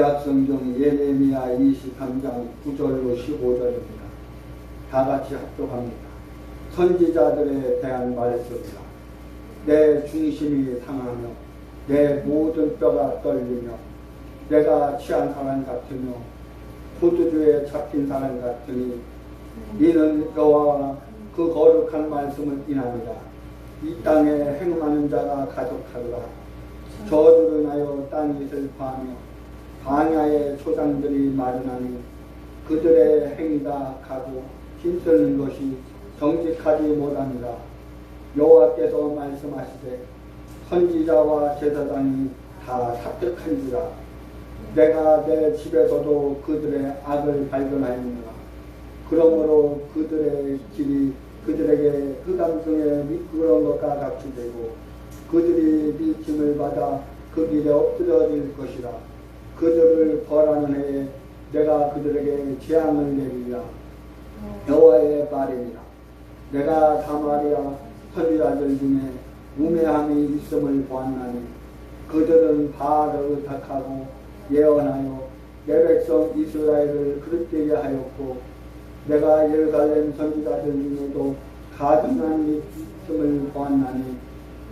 구약성경 예레미야 23장 9절로 15절입니다. 다 같이 합독합니다. 선지자들에 대한 말씀이라. 내 중심이 상하며 내 모든 뼈가 떨리며 내가 취한 사람 같으며 포도주에 잡힌 사람 같으니 이는 여호와와 그 거룩한 말씀을 인하니라. 이 땅에 행하는 자가 가득하리라. 저주를 하여 땅이 슬퍼하며 광야의 초장들이 마르나니 그들의 행위가 가고 힘쓰는 것이 정직하지 못하니라. 여호와께서 말씀하시되 선지자와 제사장이 다 삽득한지라. 내가 내 집에서도 그들의 악을 발견하였노라. 그러므로 그들의 길이 그들에게 흑암 중에 미끄러운 것과 같이 되고 그들이 미침을 받아 그 길에 엎드려질 것이라. 그들을 벌하는 해에 내가 그들에게 재앙을 내리리라. 여호와의 말이니라. 내가 사마리아 선지자들 중에 우매함이 있음을 보았나니 그들은 바알을 의탁하고 예언하여 내 백성 이스라엘을 그릇되게 하였고 내가 예루살렘 선지자들 중에도 가증한 있음을 보았나니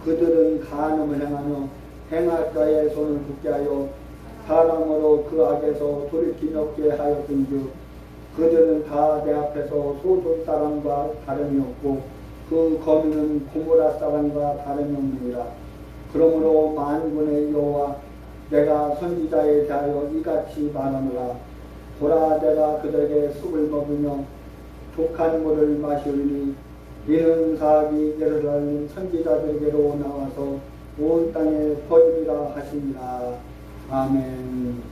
그들은 간음을 행하며 행할 자의 손을 붙게 하여 사람으로 그 악에서 돌이키지 없게 하였은즉 그들은 다 내 앞에서 소돔 사람과 다름이 없고 그 거민은 고모라 사람과 다름이 없느니라. 그러므로 만군의 여호와 내가 선지자에 대하여 이같이 말하노라. 보라, 내가 그들에게 쑥을 먹으며 독한 물을 마시리니 이는 사악이 예루살렘 선지자들에게로 나와서 온 땅에 퍼지리라 하시니라. 아멘.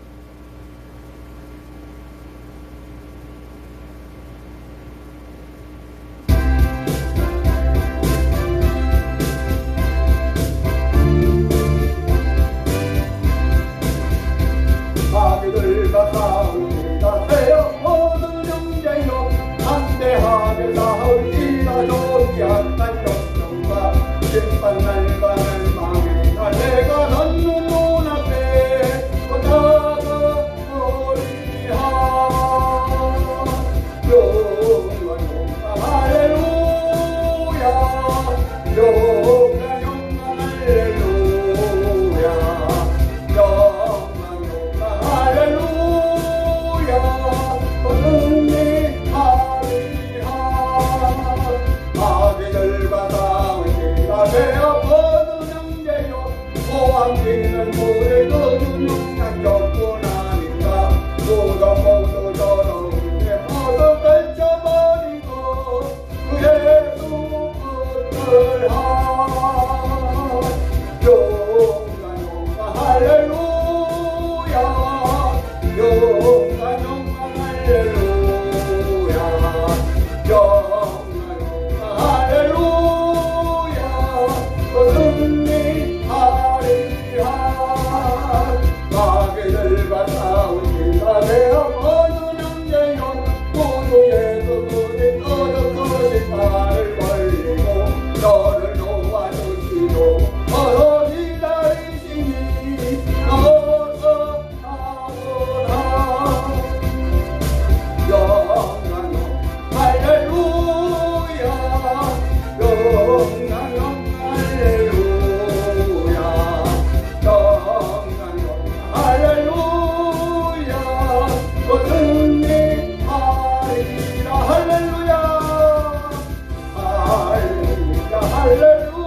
아비들과 싸우리라. 세요 모든 형제여 담대하게 싸우리라. 조기한 날 역경과 심판 날과 멸망이라. 내가 넌 눈앞에 다가오리라. 영광 영광 할렐루야. 영광 영광 할렐루야. 왕기는 모래 거둔 용량 격분하니까 모두 저렇게 모두 펼쳐버리고 그의 수분을 하. 용감 용감 할렐루야. 용감 용감 할렐루야. 용감 용감 할렐루야. 승리 마귀들과 싸우니라. 내 모든 형제여 모두에도 그리 떠들것이 말을 벌리고 너를 도와주시고 서로 기다리시니 너서 하구나. 영광 할렐루야. 영광 할렐루야. 할렐루야. 승리 하리라. 할렐루야. 할렐루야. 할렐루야.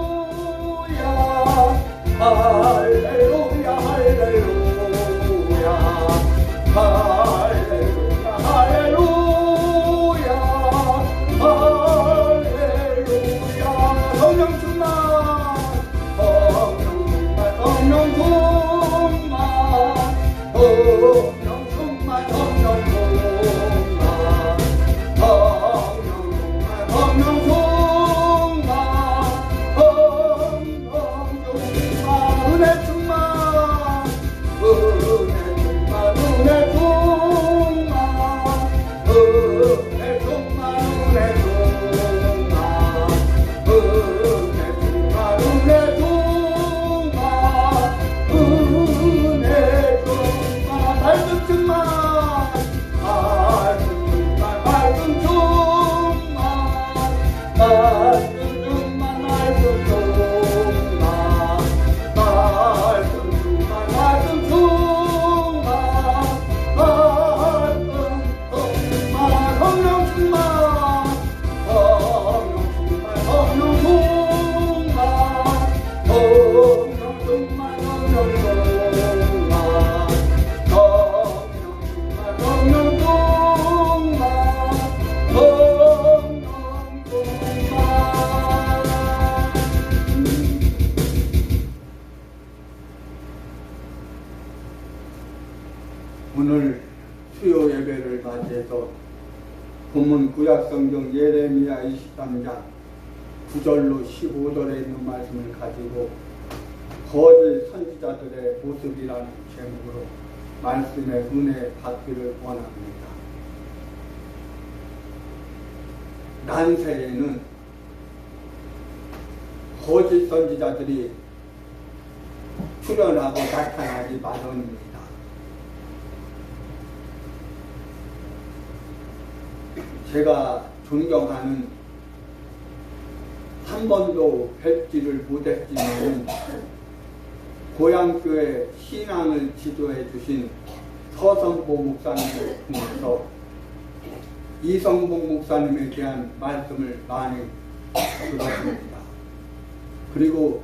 할렐루야. 할렐루야. 할렐루야. 할렐루야. 할렐루야. 성령 충만 성령 충만 성령 충만 성령 충만 성령 충만 은혜 충만 은혜 충만 은혜 충만 은혜 충만 은혜 충만 은혜 충만 오늘 수요 예배를 맞이해서 본문 구약성경 예레미야 23장 9절로 15절에 있는 말씀을 가지고 거짓 선지자들의 모습이라는 제목으로 말씀의 은혜 받기를 원합니다. 난세에는 거짓 선지자들이 출현하고 나타나기 마련입니다. 제가 존경하는 한 번도 뵙지를 못했지만 고향교회 신앙을 지도해 주신 서성보 목사님을 통해서 이성복 목사님에 대한 말씀을 많이 들었습니다. 그리고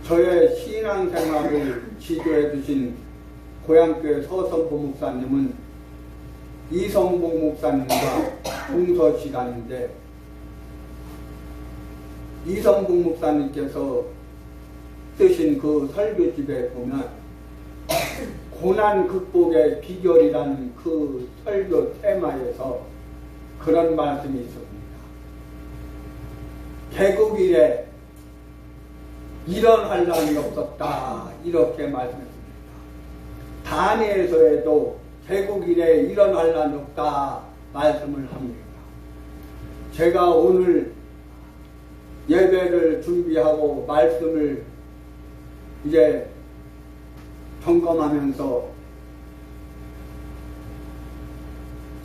저의 신앙생활을 지도해 주신 고향교회 서성보 목사님은 이성복 목사님과 동서 시간인데 이성복 목사님께서 쓰신 그 설교집에 보면 고난 극복의 비결이라는 그 설교 테마에서 그런 말씀이 있습니다. 개국 이래 이런 환란이 없었다 이렇게 말씀했습니다. 다니엘서에도 개국 이래 이런 환란이 없다 말씀을 합니다. 제가 오늘 예배를 준비하고 말씀을 이제 점검하면서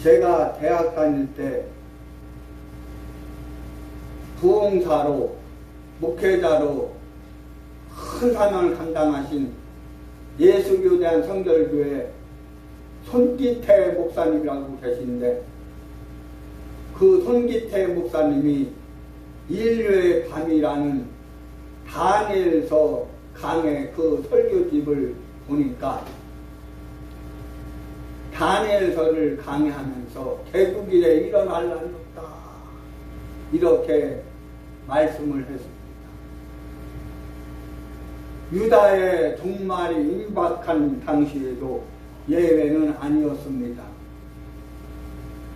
제가 대학 다닐 때 부흥사로 목회자로 큰 사명을 감당하신 예수교대한 성결교회 손기태 목사님이라고 계신데 그 손기태 목사님이 인류의 밤이라는 다니엘서 강의 그 설교집을 보니까 다니엘서를 강의하면서 개국 이래 이런 환란이 없다 이렇게 말씀을 했습니다. 유다의 종말이 임박한 당시에도 예외는 아니었습니다.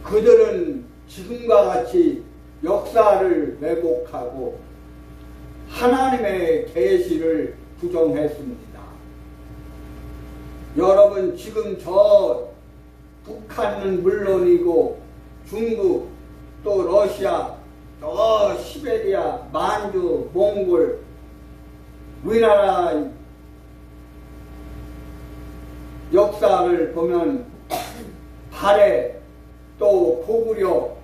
그들은 지금과 같이 역사를 왜곡하고 하나님의 계시를 부정했습니다. 여러분 지금 저 북한은 물론이고 중국 또 러시아 저 시베리아 만주 몽골 우리나라 역사를 보면 발해 또 고구려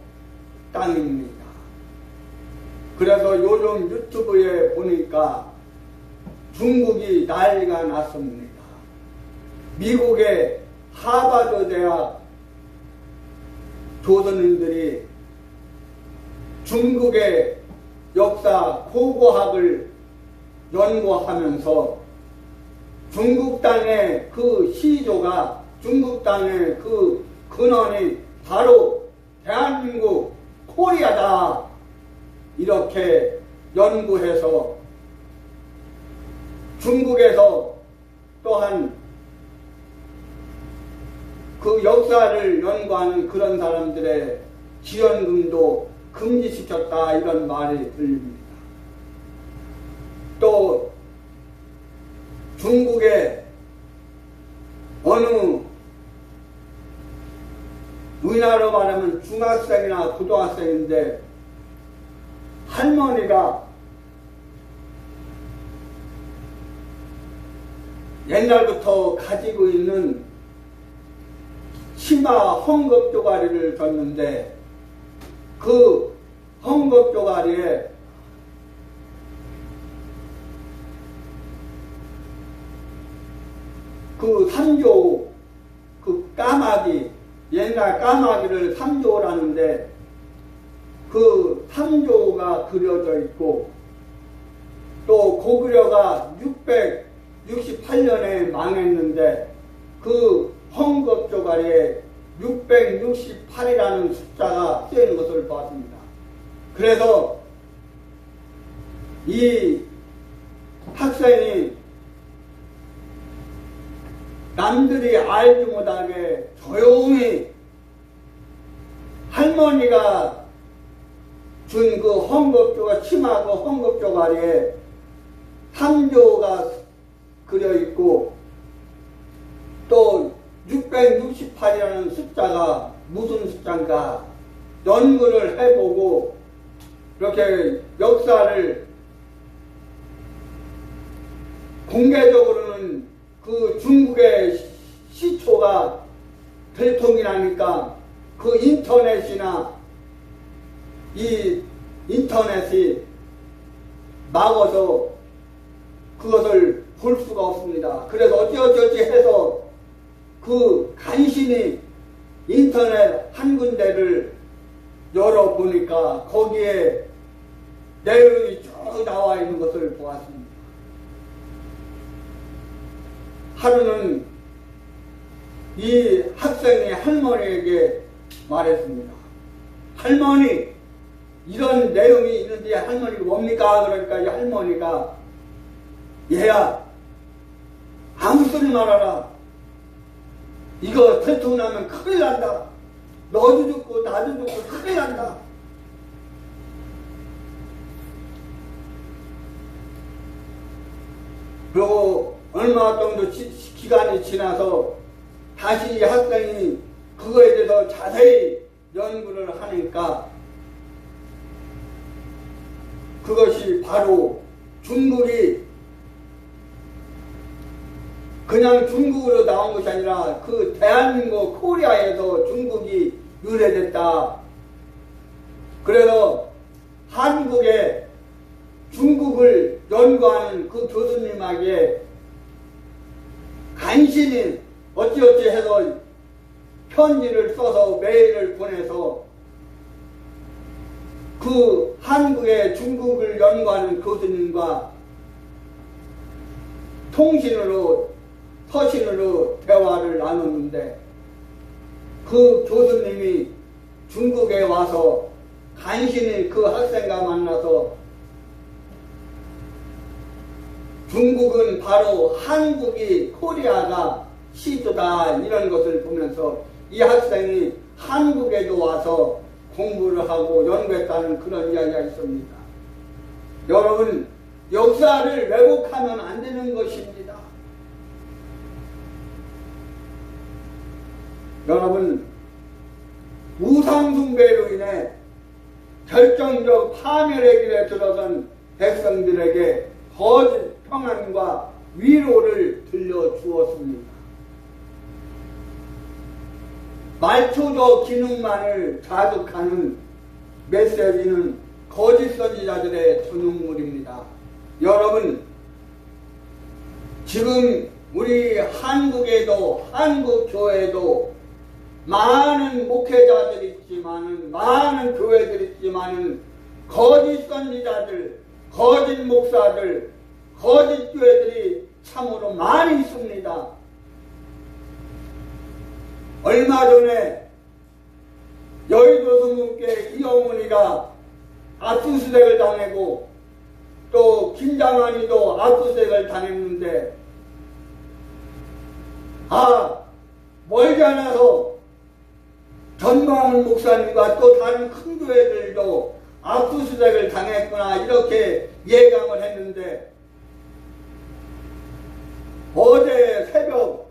땅입니다. 그래서 요즘 유튜브에 보니까 중국이 난리가 났습니다. 미국의 하버드 대학 교수님들이 중국의 역사 고고학을 연구하면서 중국 땅의 그 시조가 중국 땅의 그 근원이 바로 대한민국 코리아다 이렇게 연구해서 중국에서 또한 그 역사를 연구하는 그런 사람들의 지원금도 금지시켰다 이런 말이 들립니다. 또 중국의 어느 우리나라로 말하면 중학생이나 고등학생인데 할머니가 옛날부터 가지고 있는 치마 헝겊 조가리를 줬는데 그 헝겊 조가리에 그 3조 그 까마귀 옛날 까마귀를 3조라는데 그 3조가 그려져 있고 또 고구려가 668년에 망했는데 그 헝겊 조가리에 668이라는 숫자가 쓰여있는 것을 봤습니다. 그래서 이 학생이 남들이 알지 못하게 조용히 할머니가 준 그 헌금조가 침하고 헌금조 아래에 3조가 그려 있고 또 668이라는 숫자가 무슨 숫자인가 연구를 해보고 이렇게 역사를 공개적으로는 그 중국의 시초가 들통이라니까 그 인터넷이나 이 인터넷이 막아서 그것을 볼 수가 없습니다. 그래서 어찌어찌 해서 그 간신히 인터넷 한 군데를 열어보니까 거기에 내용이 쭉 나와 있는 것을 보았습니다. 하루는 이 학생이 할머니에게 말했습니다. 할머니, 이런 내용이 있는데 할머니가 뭡니까? 그러니까 이 할머니가 얘야, 아무 소리 말아라. 이거 들통나면 큰일 난다. 너도 죽고 나도 죽고 큰일 난다. 그리고 얼마 정도 기간이 지나서 다시 이 학생이 그거에 대해서 자세히 연구를 하니까 그것이 바로 중국이 그냥 중국으로 나온 것이 아니라 그 대한민국 코리아에서 중국이 유래됐다. 그래서 한국에 중국을 연구하는 그 교수님에게 간신히 어찌어찌 해서 편지를 써서 메일을 보내서 그 한국의 중국을 연구하는 교수님과 서신으로 대화를 나눴는데 그 교수님이 중국에 와서 간신히 그 학생과 만나서 중국은 바로 한국이 코리아가 시조다 이런 것을 보면서 이 학생이 한국에도 와서 공부를 하고 연구했다는 그런 이야기가 있습니다. 여러분, 역사를 왜곡하면 안 되는 것입니다. 여러분, 우상숭배로 인해 결정적 파멸의 길에 들어선 백성들에게 거짓 평안과 위로를 들려주었습니다. 말초적 기능만을 자극하는 메시지는 거짓 선지자들의 전유물입니다. 여러분, 지금 우리 한국에도 한국교회도 많은 목회자들이 있지만은 많은 교회들이 있지만은 거짓 선지자들, 거짓 목사들, 거짓 교회들이 참으로 많이 있습니다. 얼마 전에 여의도 성문교회 이어머니가 압수수색을 당하고 또 김장환이도 압수수색을 당했는데 멀지 않아서 전광훈 목사님과 또 다른 큰 교회들도 압수수색을 당했구나 이렇게 예감을 했는데 어제 새벽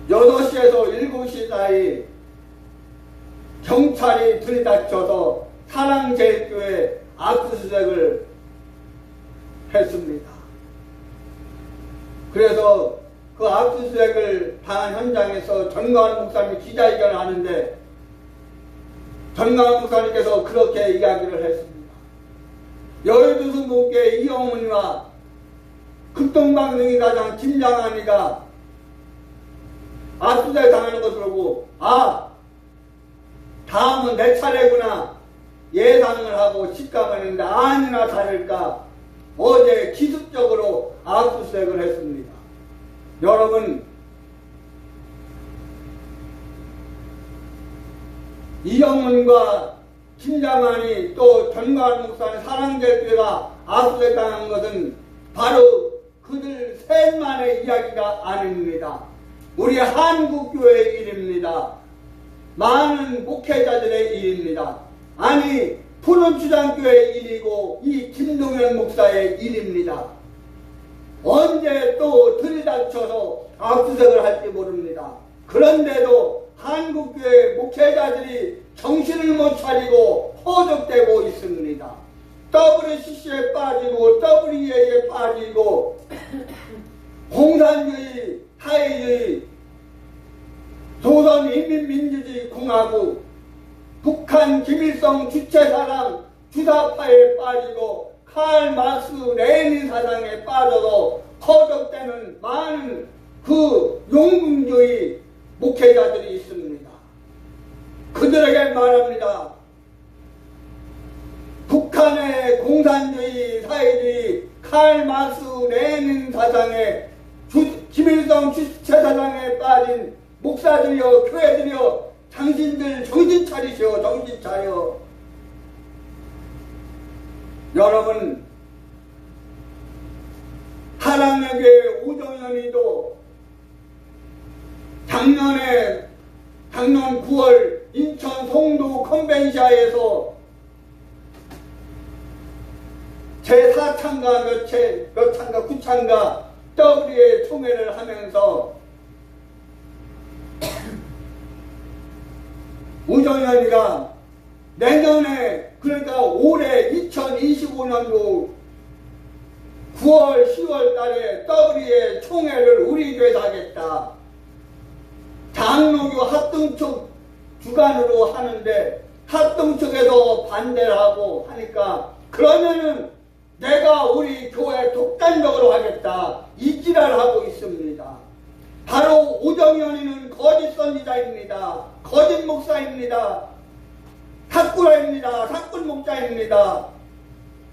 6시에서 7시 사이 경찰이 들이닥쳐서 사랑제일교회 압수수색을 했습니다. 그래서 그 압수수색을 당한 현장에서 전광훈 목사님이 기자회견을 하는데 전광훈 목사님께서 그렇게 이야기를 했습니다. 여의도 성북교회 이어머니와 극동방송이사장 김장환이가 압수수색 당하는 것을 보고 다음은 내 차례구나 예상을 하고 직감을 했는데 아니나 다를까 어제 기습적으로 압수수색을 했습니다. 여러분, 이영훈과 김장환이 또 전광훈 목사님 사랑제일교회가 압수수색 당한 것은 바로 그들 셋만의 이야기가 아닙니다. 우리 한국교회의 일입니다. 많은 목회자들의 일입니다. 아니 푸른주장교회의 일이고 이 김동현 목사의 일입니다. 언제 또 들이닥쳐서 압수색을 할지 모릅니다. 그런데도 한국교회 목회자들이 정신을 못 차리고 허덕대고 있습니다. WCC에 빠지고 WEA에 빠지고 공산주의, 사회주의, 조선인민민주주의 공화국, 북한 김일성 주체사상 주사파에 빠지고 칼 마스 레닌 사상에 빠져서 허덕대는 많은 그 용궁주의 목회자들이 있습니다. 그들에게 말합니다. 북한의 공산주의, 사회주의, 칼 마스 레닌 사상에 김일성 주체사상에 빠진 목사들이여 교회들이여 당신들 정신 차리시오. 정신 차려. 여러분 사랑에게 오정현이도 작년 9월 인천 송도 컨벤시아에서 제4차인가 몇 차인가 9차인가 WA 총회를 하면서 오정현이가 내년에 그러니까 올해 2025년도 9월 10월 달에 WA 총회를 우리 교회에서 하겠다. 장로교 합동측 주관으로 하는데 합동측에서 반대를 하고 하니까 그러면은 내가 우리 교회 독단적으로 하겠다. 이 지랄을 하고 있습니다. 바로 오정현이는 거짓 선지자입니다. 거짓 목사입니다. 삭구라입니다. 삭군 목자입니다.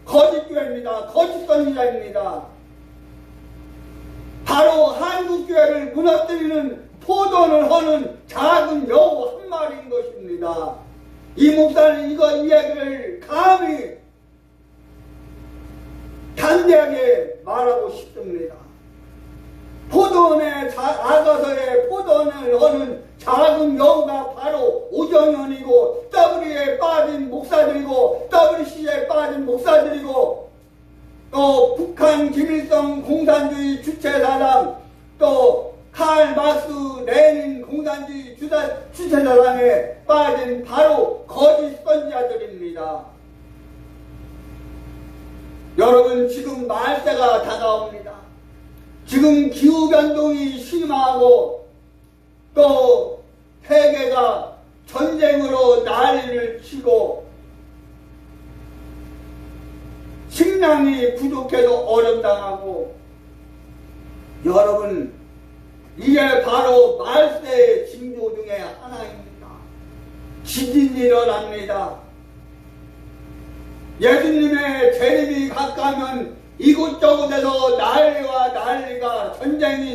거짓 교회입니다. 거짓 선지자입니다. 바로 한국교회를 무너뜨리는 포전을 하는 작은 여우 한 마리인 것입니다. 이 목사는 이 이야기를 감히 단대하게 말하고 싶습니다. 포도원에 아가서의 포도원을 하는 작은 여우가 바로 오정현이고 W에 빠진 목사들이고 WC에 빠진 목사들이고 또 북한 김일성 공산주의 주체사상 또 칼 마스 레닌 공산주의 주체사상에 빠진 바로 거짓 선지자들입니다. 여러분 지금 말세가 다가옵니다. 지금 기후변동이 심하고 또 세계가 전쟁으로 난리를 치고 식량이 부족해서 어렵당하고 여러분 이게 바로 말세의 징조 중에 하나입니다. 지진이 일어납니다. 예수님의 재림이 가까우면 이곳저곳에서 난리와 난리가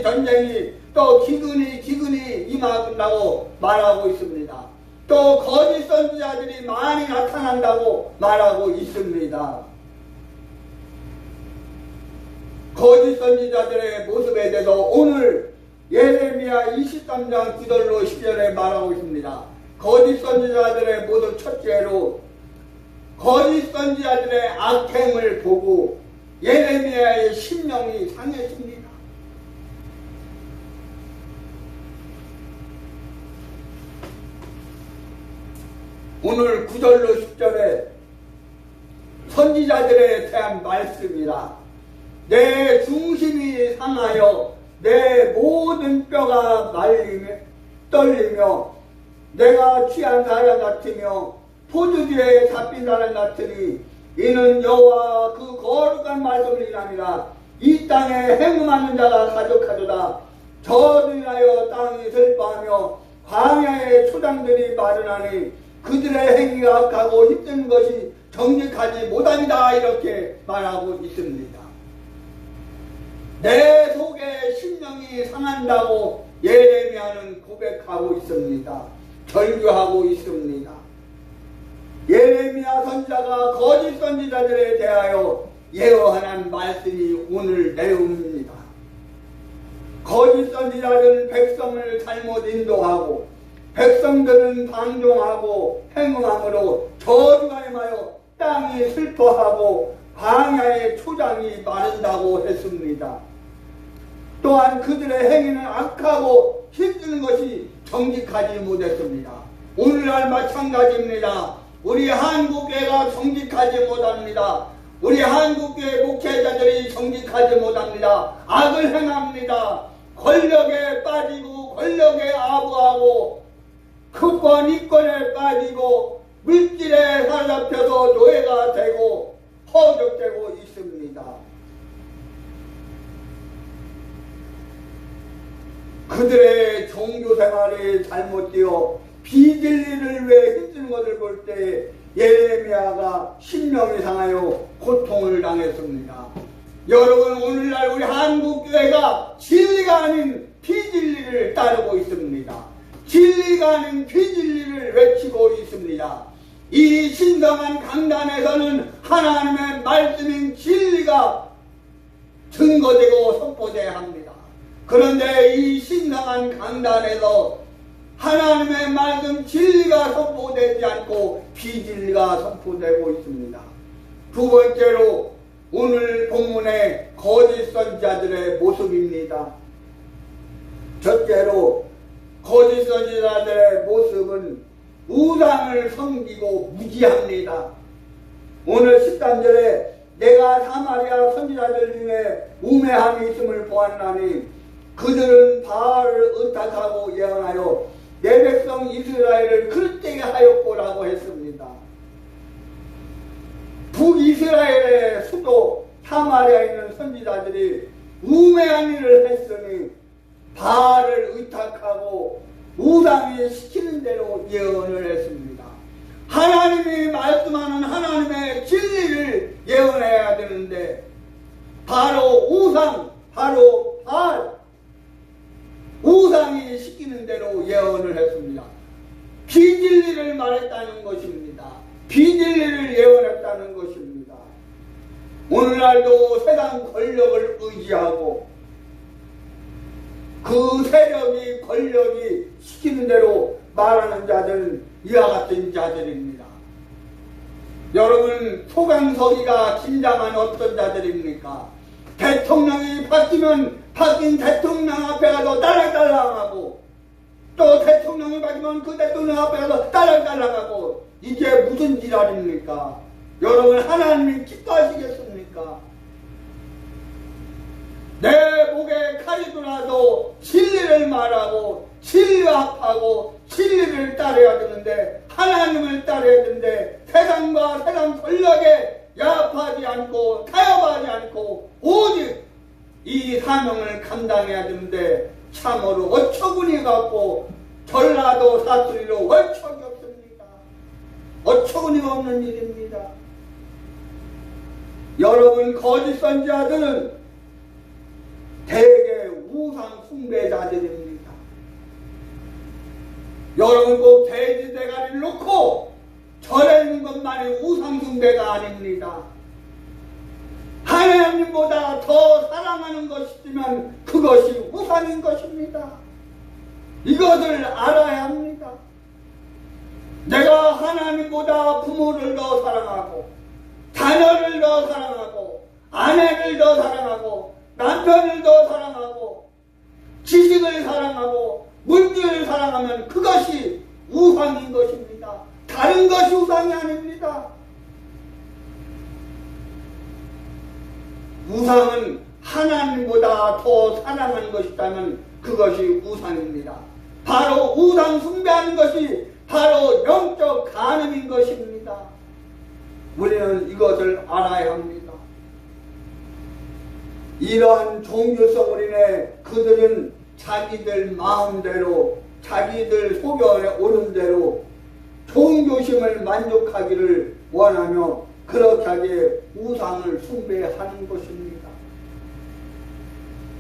전쟁이 또 기근이 임한다고 말하고 있습니다. 또 거짓 선지자들이 많이 나타난다고 말하고 있습니다. 거짓 선지자들의 모습에 대해서 오늘 예레미야 23장 9절로 10절에 말하고 있습니다. 거짓 선지자들의 모습 첫째로 거짓 선지자들의 악행을 보고 예레미야의 심령이 상했습니다. 오늘 9절로 10절에 선지자들에 대한 말씀이라. 내 중심이 상하여 내 모든 뼈가 떨리며 내가 취한 사람 같으며 포도주에 잡힌 사람 같으니 이는 여호와 그 거룩한 말씀을 인함이라. 이 땅에 행음하는 자가 가득하도다. 저를 인하여 땅이 슬퍼하며 광야의 초장들이 마르나니 그들의 행위가 악하고 힘든 것이 정직하지 못합니다. 이렇게 말하고 있습니다. 내 속에 심령이 상한다고 예레미야는 고백하고 있습니다. 절규하고 있습니다. 예레미야 선지자가 거짓 선지자들에 대하여 예언한 말씀이 오늘 내용입니다. 거짓 선지자들은 백성을 잘못 인도하고 백성들은 방종하고 행음함으로 저주가 임하여 땅이 슬퍼하고 광야의 초장이 마른다고 했습니다. 또한 그들의 행위는 악하고 힘쓰는 것이 정직하지 못했습니다. 오늘날 마찬가지입니다. 우리 한국교회가 정직하지 못합니다. 우리 한국교회 목회자들이 정직하지 못합니다. 악을 행합니다. 권력에 빠지고 권력에 아부하고 크권 이권에 빠지고 물질에 사로잡혀서 노예가 되고 허덕되고 있습니다. 그들의 종교생활이 잘못되어 비진리를 위해 힘쓰는 것을 볼 때 예레미야가 심령이 상하여 고통을 당했습니다. 여러분, 오늘날 우리 한국교회가 진리가 아닌 비진리를 따르고 있습니다. 진리가 아닌 비진리를 외치고 있습니다. 이 신성한 강단에서는 하나님의 말씀인 진리가 증거되고 선포돼야 합니다. 그런데 이 신성한 강단에서 하나님의 말씀 진리가 선포되지 않고 비진리가 선포되고 있습니다. 두 번째로 오늘 본문의 거짓 선지자들의 모습입니다. 첫째로 거짓 선지자들의 모습은 우상을 섬기고 무지합니다. 오늘 13절에 내가 사마리아 선지자들 중에 우매함이 있음을 보았나니 그들은 바알을 의탁하고 예언하여 내 백성 이스라엘을 그릇되게 하였고라고 했습니다. 북이스라엘의 수도 사마리아에 있는 선지자들이 우매한 일을 했으니 바알을 의탁하고 우상이 시키는 대로 예언을 했습니다. 하나님이 말씀하는 하나님의 진리를 예언해야 되는데 바로 우상, 바로 바알, 우상이 시키는 대로 예언을 했습니다. 비진리를 말했다는 것입니다. 비진리를 예언했다는 것입니다. 오늘날도 세상 권력을 의지하고 그 세력이 권력이 시키는 대로 말하는 자들은 이와 같은 자들입니다. 여러분, 소강서기가 긴장한 어떤 자들입니까? 대통령이 바뀌면 바뀐 대통령 앞에 가서 딸랑딸랑하고 또 대통령이 바뀌면 그 대통령 앞에 가서 딸랑딸랑하고 이게 무슨 지랄입니까? 여러분, 하나님이 기뻐하시겠습니까? 내 목에 칼이 들어도 진리를 말하고 진리합하고 진리를 따라야 되는데 하나님을 따라야 되는데 세상과 세상 권력에 야합하지 않고 타협하지 않고 오직 이 사명을 감당해야 되는데 참으로 어처구니 갖고 전라도 사투리로 어처구니 없습니다. 어처구니가 없는 일입니다. 여러분, 거짓 선지자들은 대개 우상 숭배자들입니다. 여러분, 꼭 돼지 대가리를 놓고 절에 있는 것만이 우상 숭배가 아닙니다. 하나님보다 더 사랑하는 것이 있으면 그것이 우상인 것입니다. 이것을 알아야 합니다. 내가 하나님보다 부모를 더 사랑하고 자녀를 더 사랑하고 아내를 더 사랑하고 남편을 더 사랑하고 지식을 사랑하고 물질을 사랑하면 그것이 우상인 것입니다. 다른 것이 우상이 아닙니다. 우상은 하나님보다 더 사랑하는 것이라면 그것이 우상입니다. 바로 우상 숭배하는 것이 바로 영적 간음인 것입니다. 우리는 이것을 알아야 합니다. 이러한 종교성으로 인해 그들은 자기들 마음대로 자기들 소견에 오른 대로 종교심을 만족하기를 원하며 그렇게 하기에 우상을 숭배하는 것입니다.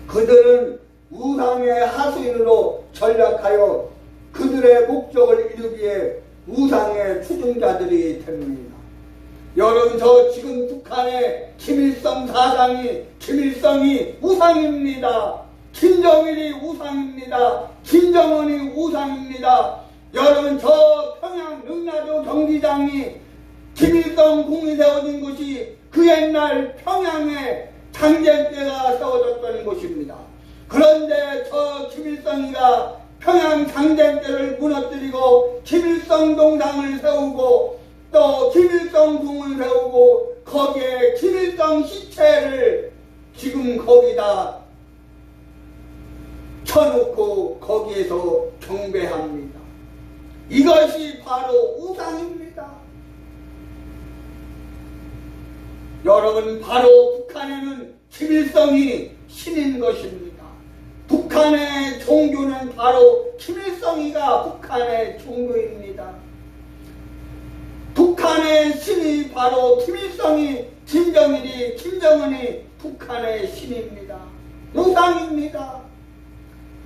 그들은 우상의 하수인으로 전락하여 그들의 목적을 이루기에 우상의 추종자들이 됩니다. 여러분, 저 지금 북한의 김일성 사상이 김일성이 우상입니다. 김정일이 우상입니다. 김정은이 우상입니다. 여러분, 저 평양 능라도 경기장이 김일성 궁이 세워진 곳이 그 옛날 평양에 장제대가 세워졌던 곳입니다. 그런데 저 김일성이가 평양 장제대를 무너뜨리고 김일성 동상을 세우고 또 김일성 궁을 세우고 거기에 김일성 시체를 지금 거기다 쳐놓고 거기에서 경배합니다. 이것이 바로 우상입니다. 여러분, 바로 북한에는 김일성이 신인 것입니다. 북한의 종교는 바로 김일성이가 북한의 종교입니다. 북한의 신이 바로 김일성이, 김정일이, 김정은이 북한의 신입니다. 우상입니다.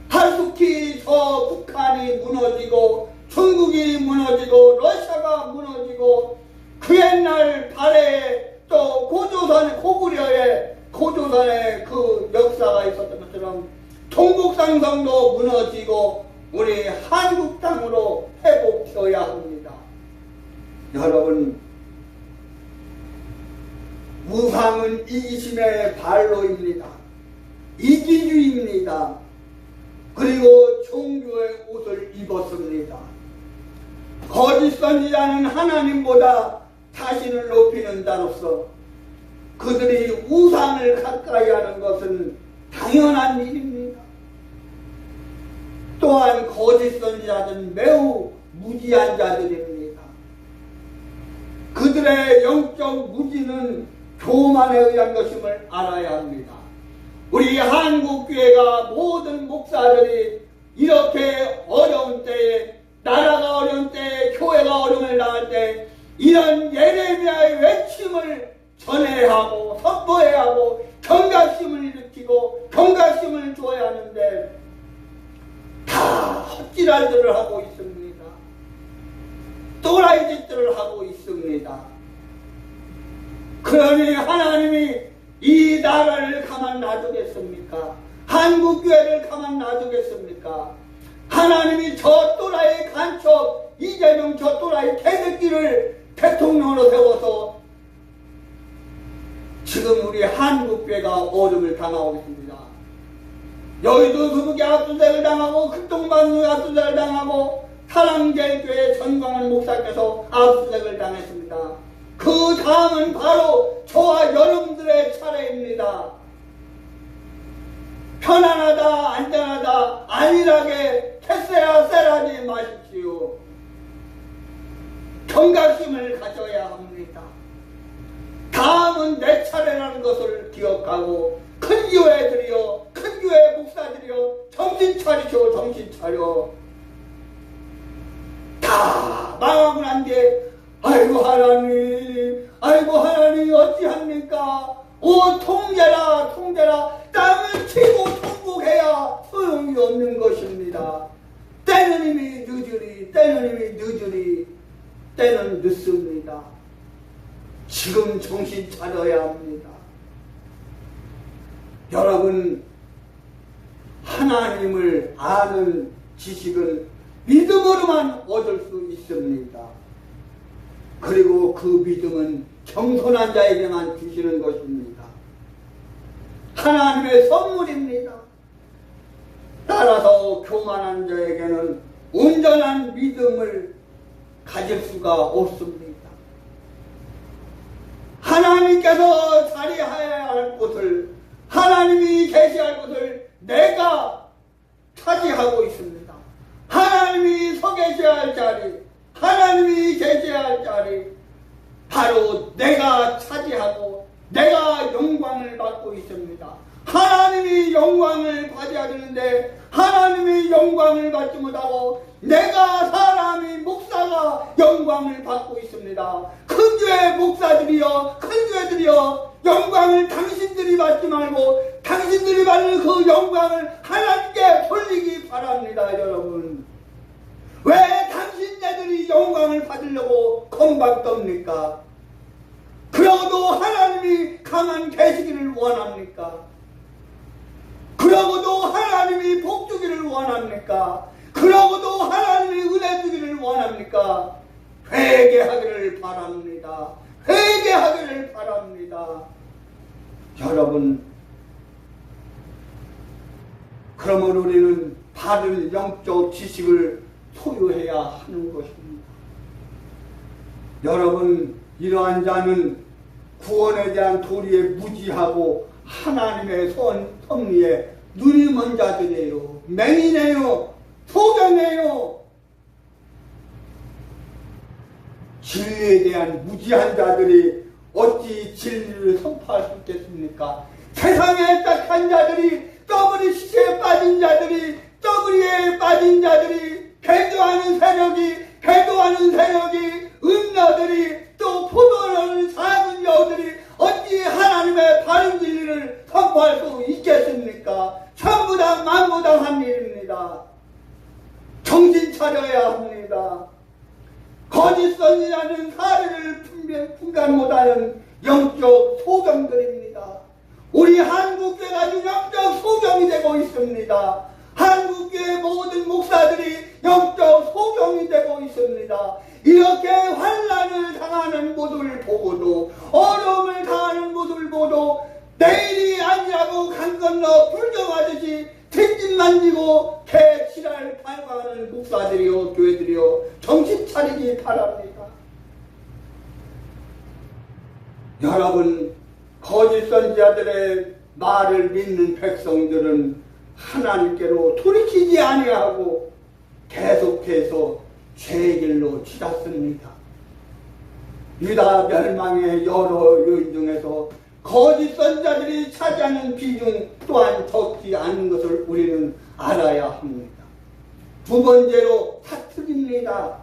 하루키 저 북한이 무너지고 중국이 무너지고 러시아가 무너지고 그 옛날 발해에 또 고조선의 그 역사가 있었던 것처럼 동북상성도 무너지고 우리 한국 땅으로 회복되어야 합니다. 여러분, 우상은 이기심의 발로입니다. 이기주의입니다. 그리고 종교의 옷을 입었습니다. 거짓 선지자는 하나님보다 자신을 높이는 자로서 그들이 우상을 가까이 하는 것은 당연한 일입니다. 또한 거짓 선지자는 매우 무지한 자들입니다. 그들의 영적 무지는 교만에 의한 것임을 알아야 합니다. 우리 한국교회가 모든 목사들이 이렇게 어려운 때에, 나라가 어려운 때에, 교회가 어려움을 당할 때 이런 예레미야의 외침을 전해야 하고 선포해야 하고 경각심을 일으키고 경각심을 줘야 하는데 다 헛지랄들을 하고 있습니다. 또라이 짓들을 하고 있습니다. 그러니 하나님이 이 나라를 가만 놔두겠습니까? 한국교회를 가만 놔두겠습니까? 하나님이 저 또라이 간첩 이재명 저 또라이 개새끼를 대통령으로 세워서 지금 우리 한국교회가 어려움을 당하고 있습니다. 여의도 수북이 압수수색을 당하고 극동방송이 압수수색을 당하고 사랑제일교회 전광훈 목사께서 압수수색을 당했습니다. 그 다음은 바로 저와 여러분들의 차례입니다. 편안하다 안전하다 안일하게 캐세야 세라지 마십시오. 경각심을 가져야 합니다. 다음은 내 차례라는 것을 기억하고 큰 교회들이여 큰 교회 목사들이여 정신 차리시오. 정신 차려. 다 망하고 난 뒤에 아이고 하나님 어찌합니까? 오 통제라 땅을 치고 통곡해야 소용이 없는 것입니다. 때는 이미 늦으리 때는 늦습니다. 지금 정신 차려야 합니다. 여러분, 하나님을 아는 지식은 믿음으로만 얻을 수 있습니다. 그리고 그 믿음은 겸손한 자에게만 주시는 것입니다. 하나님의 선물입니다. 따라서 교만한 자에게는 온전한 믿음을 가질 수가 없습니다. 하나님께서 자리해야 할 곳을, 하나님이 계시할 곳을 내가 차지하고 있습니다. 하나님이 서 계셔야 할 자리, 하나님이 계셔야 할 자리, 바로 내가 차지하고 내가 영광을 받고 있습니다. 하나님이 영광을 받아야 되는데 하나님이 영광을 받지 못하고 내가 사람이 목사가 영광을 받고 있습니다. 큰 교회 목사들이여 큰 교회들이여 영광을 당신들이 받지 말고 당신들이 받는 그 영광을 하나님께 돌리기 바랍니다. 여러분, 왜 당신네들이 영광을 받으려고 건방 떱니까? 그러도 하나님이 가만 계시기를 원합니까? 그러 그러고도 하나님이 복 주기를 원합니까? 그러고도 하나님이 은혜 주기를 원합니까? 회개하기를 바랍니다. 회개하기를 바랍니다. 여러분, 그러면 우리는 바른 영적 지식을 소유해야 하는 것입니다. 여러분, 이러한 자는 구원에 대한 도리에 무지하고 하나님의 섭리에 눈이 먼 자들이에요. 맹인이에요. 소경이에요. 진리에 대한 무지한 자들이 어찌 진리를 선포할 수 있겠습니까? 세상에 딱한 자들이, 떠버리 시체에 빠진 자들이, 떠버리에 빠진 자들이, 배도하는 세력이, 음녀들이, 또 포도를 사는 여우들이 어찌 하나님의 바른 진리를 선포할 수 있겠습니까? 천부당 만부당한 일입니다. 정신 차려야 합니다. 거짓 선지자는 사례를 분간 못하는 영적 소경들입니다. 우리 한국교회가 아주 영적 소경이 되고 있습니다. 한국교회 모든 목사들이 영적 소경이 되고 있습니다. 이렇게 환난을 당하는 모습을 보고도, 어려움을 당하는 모습을 보고도 내일이 아니라고 강 건너 불경하듯이 뒷짐만 지고 개치랄 발광하는 목사들이요, 교회들이요, 정신 차리기 바랍니다. 여러분, 거짓 선지자들의 말을 믿는 백성들은 하나님께로 돌이키지 아니하고 계속해서 죄의 길로 치닫습니다. 유다 멸망의 여러 요인 중에서 거짓 선지자들이 차지하는 비중 또한 적지 않은 것을 우리는 알아야 합니다. 두 번째로 사투입니다.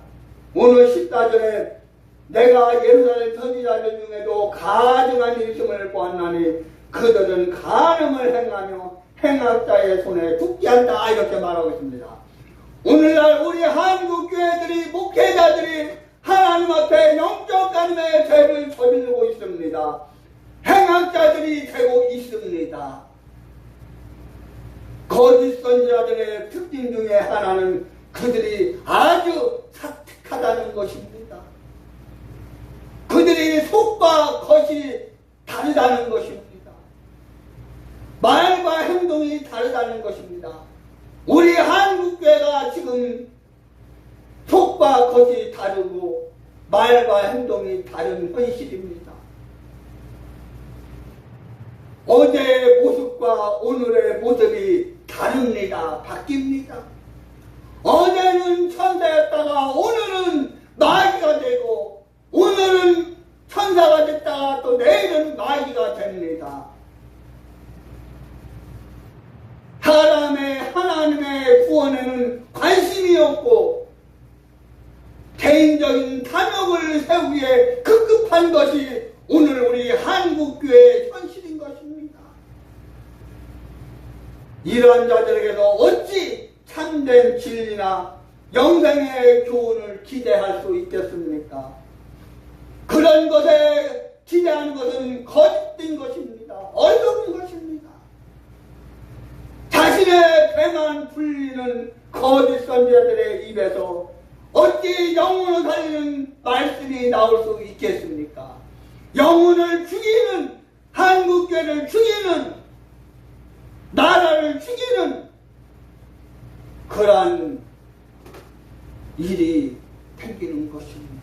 오늘 14절에 내가 예루살렘 선지자들 중에도 가증한 일심을 보았나니 그들은 간음을 행하며 행악자의 손에 죽지 않다, 이렇게 말하고 있습니다. 오늘날 우리 한국교회들이, 목회자들이 하나님 앞에 영적 간음의 죄를 저지르고 있습니다. 행악자들이 되고 있습니다. 거짓 선지자들의 특징 중에 하나는 그들이 아주 사특하다는 것입니다. 그들이 속과 겉이 다르다는 것입니다. 말과 행동이 다르다는 것입니다. 우리 한국교회가 지금 속과 겉이 다르고 말과 행동이 다른 현실입니다. 어제의 모습과 오늘의 모습이 다릅니다. 바뀝니다. 어제는 천사였다가 오늘은 마귀가 되고, 오늘은 천사가 됐다가 또 내일은 마귀가 됩니다. 하나님의 구원에는 관심이 없고 개인적인 탐욕을 세우기에 급급한 것이 오늘 우리 한국교회의 현실인 것입니다. 이러한 자들에게서 어찌 참된 진리나 영생의 교훈을 기대할 수 있겠습니까? 그런 것에 기대하는 것은 거짓된 것입니다. 어리석은 것입니다. 자신의 배만 불리는 거짓 선지자들의 입에서 어찌 영혼을 살리는 말씀이 나올 수 있겠습니까? 영혼을 죽이는, 한국교회를 죽이는, 나라를 죽이는 그러한 일이 생기는 것입니다.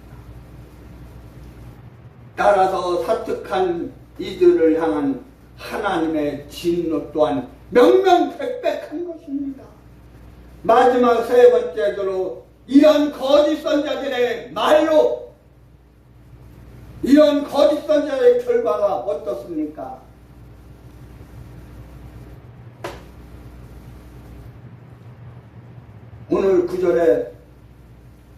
따라서 사특한 이들을 향한 하나님의 진노 또한 명명백백한 것입니다. 마지막 세 번째로 이런 거짓 선지자들의 말로, 이런 거짓 선지자의 결과가 어떻습니까? 오늘 9절에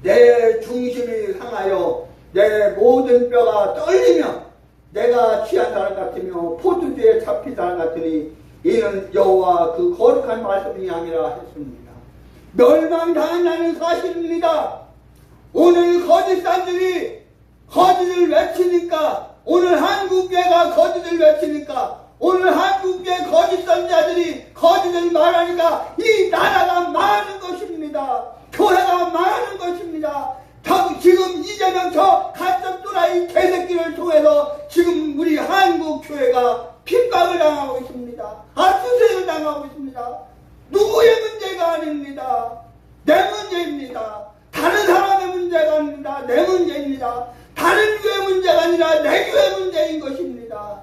내 중심이 상하여 내 모든 뼈가 떨리며 내가 취한 사람 같으며 포도주에 잡힌 사람 같으니 이는 여호와 그 거룩한 말씀이 아니라 했습니다. 멸망당한다는 사실입니다. 오늘 거짓사들이 거짓을 외치니까, 오늘 한국교회가 거짓을 외치니까 오늘 한국의 거짓 선지자들이 거짓을 말하니까 이 나라가 망하는 것입니다. 교회가 망하는 것입니다. 지금 이재명 저 가짜 또라이 개새끼를 통해서 지금 우리 한국 교회가 핍박을 당하고 있습니다. 압수수색을 당하고 있습니다. 누구의 문제가 아닙니다. 내 문제입니다. 다른 사람의 문제가 아닙니다. 내 문제입니다. 다른 교회 문제가 아니라 내 교회 문제인 것입니다.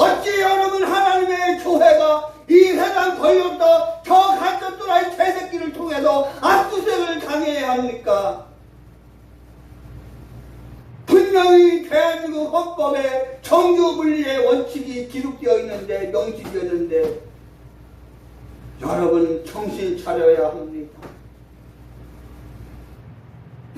어찌 여러분 하나님의 교회가 이 세상 권력도 저 가짜 또라이 개새끼를 통해서 압수수색을 당해야 합니까? 분명히 대한민국 헌법에 정규분리의 원칙이 기록되어 있는데, 명시되었는데 여러분 정신 차려야 합니다.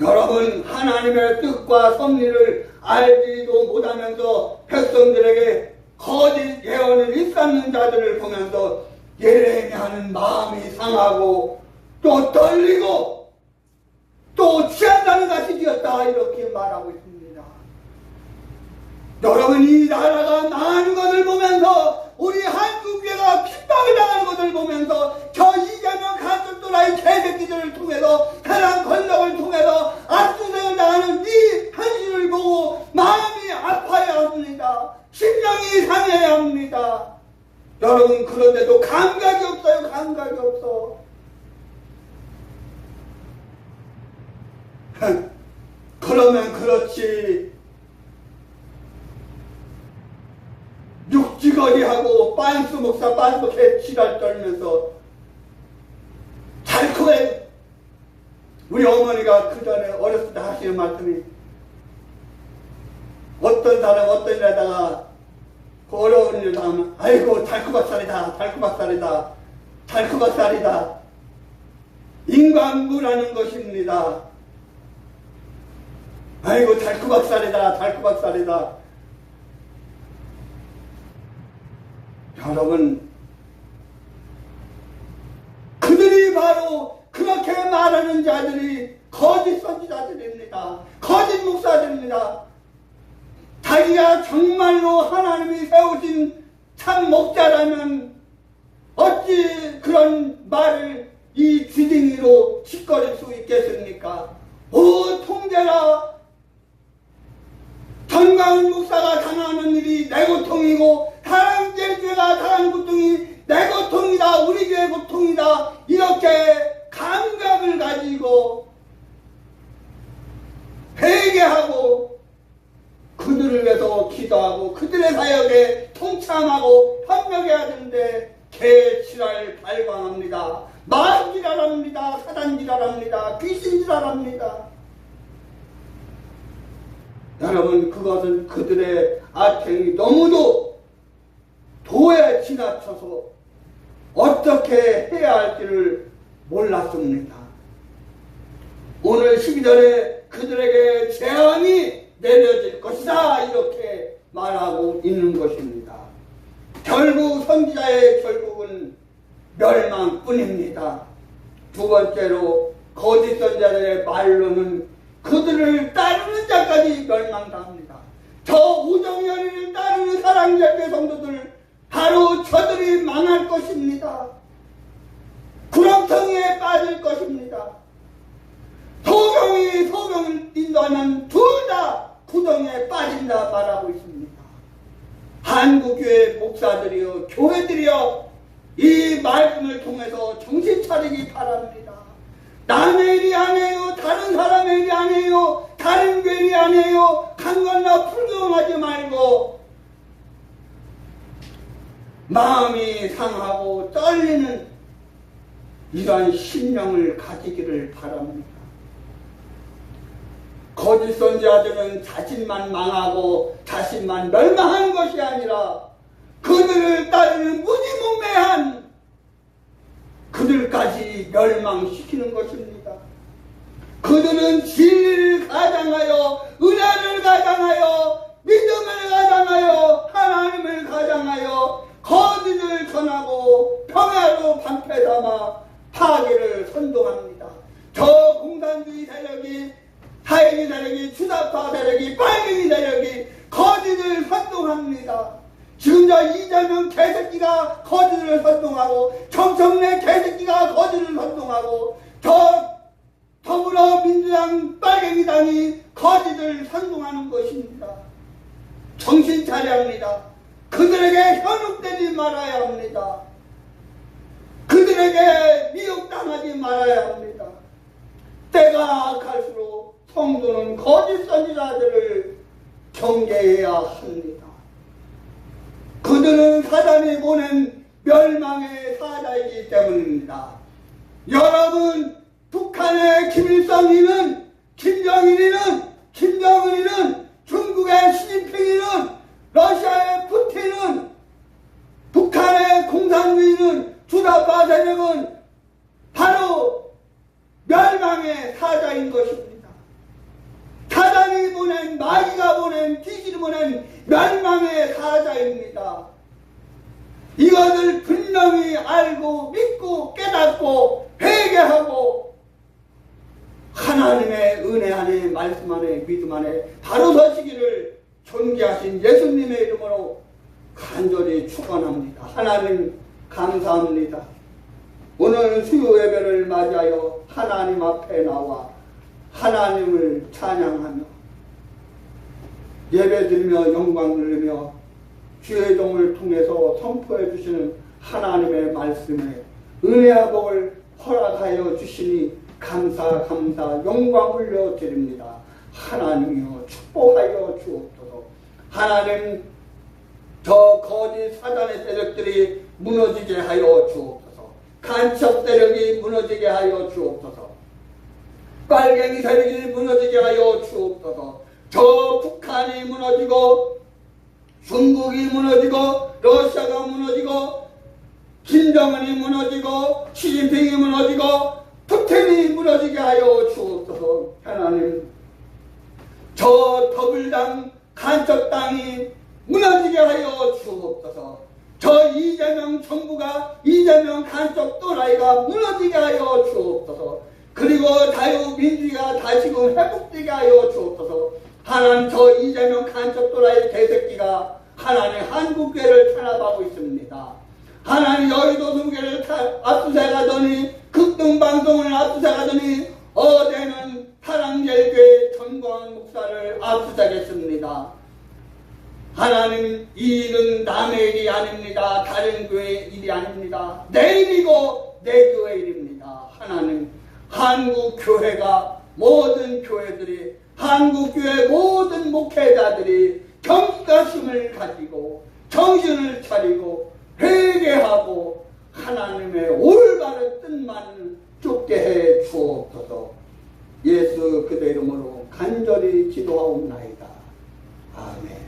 여러분 하나님의 뜻과 섭리를 알지도 못하면서 백성들에게 거짓 예언을 일삼는 자들을 보면서 예레미야는 마음이 상하고 또 떨리고 또 취한다는 것이 되었다 이렇게 말하고 있습니다. 여러분 이 나라가 망하는 것을 보면서 우리 한국교회가 핍박을 당하는 것을 보면서 저 이재명 가짜 또라이 개새끼들을 통해서 세상 권력을 통해서 압수수색을 당하는 이 현실을 보고 마음이 아파야 합니다. 심령이 상해야 합니다. 여러분 그런데도 감각이 없어요. 감각이 없어. 그러면 그렇지. 육지거리하고 빤스 목사 빤스 개치랄 떨면서 잘 크게 우리 어머니가 그 전에 어렸을 때 하시는 말씀이 어떤 사람 어떤 일하다가 그 어려운 일을 하면 아이고 달코박살이다 달코박살이다 달코박살이다 인간부라는 것입니다. 아이고 달코박살이다 달코박살이다. 여러분 그들이 바로 그렇게 말하는 자들이 거짓 선지자들입니다. 거짓 목사들입니다. 자기가 정말로 하나님이 세우신 참 목자라면 어찌 그런 말을 이 주둥이로 짓거릴 수 있겠습니까? 오 통제라 전광훈 목사가 당하는 일이 내 고통이고 다른 교회가 당하는 고통이 내 고통이다 우리 교회 고통이다 이렇게 감각을 가지고 회개하고 그들을 위해서 기도하고 그들의 사역에 통참하고 협력해야 되는데 개치랄 발광합니다. 마귀랄합니다. 사단지랄합니다. 귀신지랄합니다. 여러분 그것은 그들의 악행이 너무도 도에 지나쳐서 어떻게 해야 할지를 몰랐습니다. 오늘 12절에 그들에게 재앙이 내려질 것이다 이렇게 말하고 있는 것입니다. 결국 선지자의 결국은 멸망뿐입니다. 두 번째로 거짓 선지자들의 말로는 그들을 따르는 자까지 멸망당합니다. 저 우정연이를 따르는 사랑절대 성도들 바로 저들이 망할 것입니다. 구렁텅이에 빠질 것입니다. 소경을 인도하는 둘 다 구덩이에 빠진다 말하고 있습니다. 한국교회 목사들이여 교회들이여 이 말씀을 통해서 정신 차리기 바랍니다. 남의 일이 아니에요. 다른 사람의 일이 아니에요. 다른 교회 일이 아니에요. 강건나 불경하지 말고 마음이 상하고 떨리는 이러한 심령을 가지기를 바랍니다. 거짓 선지자들은 자신만 망하고 자신만 멸망하는 것이 아니라 그들을 따르는 무지몽매한 그들까지 멸망시키는 것입니다. 그들은 진리를 가장하여 은혜를 가장하여 믿음을 가장하여 하나님을 가장하여 거짓을 전하고 평화로 방패 삼아 파괴를 선동합니다. 저 공산주의 세력이 사회주의 세력이 주사파 세력이 빨갱이 세력이 거짓을 선동합니다. 지금 저 이재명 개새끼가 거짓을 선동하고 정청래 개새끼가 거짓을 선동하고 저 더불어민주당 빨갱이당이 거짓을 선동하는 것입니다. 정신 차려야 합니다. 그들에게 현혹되지 말아야 합니다. 그들에게 미혹당하지 말아야 합니다. 때가 갈수록 성도는 거짓 선지자들을 경계해야 합니다. 그들은 사단이 보낸 멸망의 사자이기 때문입니다. 여러분, 북한의 김일성이는, 김정일이는, 김정은이는, 중국의 시진핑이는, 러시아의 푸틴은, 북한의 공산주의는, 주사파 세력은 바로 멸망의 사자인 것입니다. 사단이 보낸, 마귀가 보낸, 귀신이 보낸 멸망의 사자입니다. 이것을 분명히 알고 믿고 깨닫고 회개하고 하나님의 은혜 안에, 말씀 안에, 믿음 안에 바로 서시기를 존귀하신 예수님의 이름으로 간절히 축원합니다. 하나님 감사합니다. 오늘 수요 예배를 맞이하여 하나님 앞에 나와 하나님을 찬양하며 예배드리며 영광 누리며 주의 종을 통해서 선포해 주시는 하나님의 말씀에 은혜와 복을 허락하여 주시니 감사 영광 올려드립니다. 하나님이여 축복하여 주옵소서. 하나님, 저 거짓 사단의 세력들이 무너지게 하여 주옵소서. 간첩 세력이 무너지게 하여 주옵소서. 빨갱이 세력이 무너지게 하여 주옵소서. 저 북한이 무너지고 중국이 무너지고 러시아가 무너지고 김정은이 무너지고 시진핑이 무너지고 푸틴이 무너지게 하여 주옵소서. 하나님, 저 더불당 간첩당이 무너지게 하여 주옵소서. 저 이재명 정부가, 이재명 간첩 또라이가 무너지게 하여 주옵소서. 그리고 자유민주주의가 다시금 회복되게 하여 주옵소서. 하나님, 저 이재명 간첩 또라이 개새끼가 하나님 한국교회를 탄압하고 있습니다. 하나님, 여의도 순교를 압수수색하더니, 극등방송을 압수수색하더니, 어제는 사랑제일교회 전광 목사를 압수수색했습니다. 하나님, 이 일은 남의 일이 아닙니다. 다른 교회의 일이 아닙니다. 내 일이고 내 교회 일입니다. 하나님, 한국교회가, 모든 교회들이, 한국교회 모든 목회자들이 경각심을 가지고 정신을 차리고 회개하고 하나님의 올바른 뜻만 쫓게 해 주옵소서. 예수 그대 이름으로 간절히 기도하옵나이다. 아멘.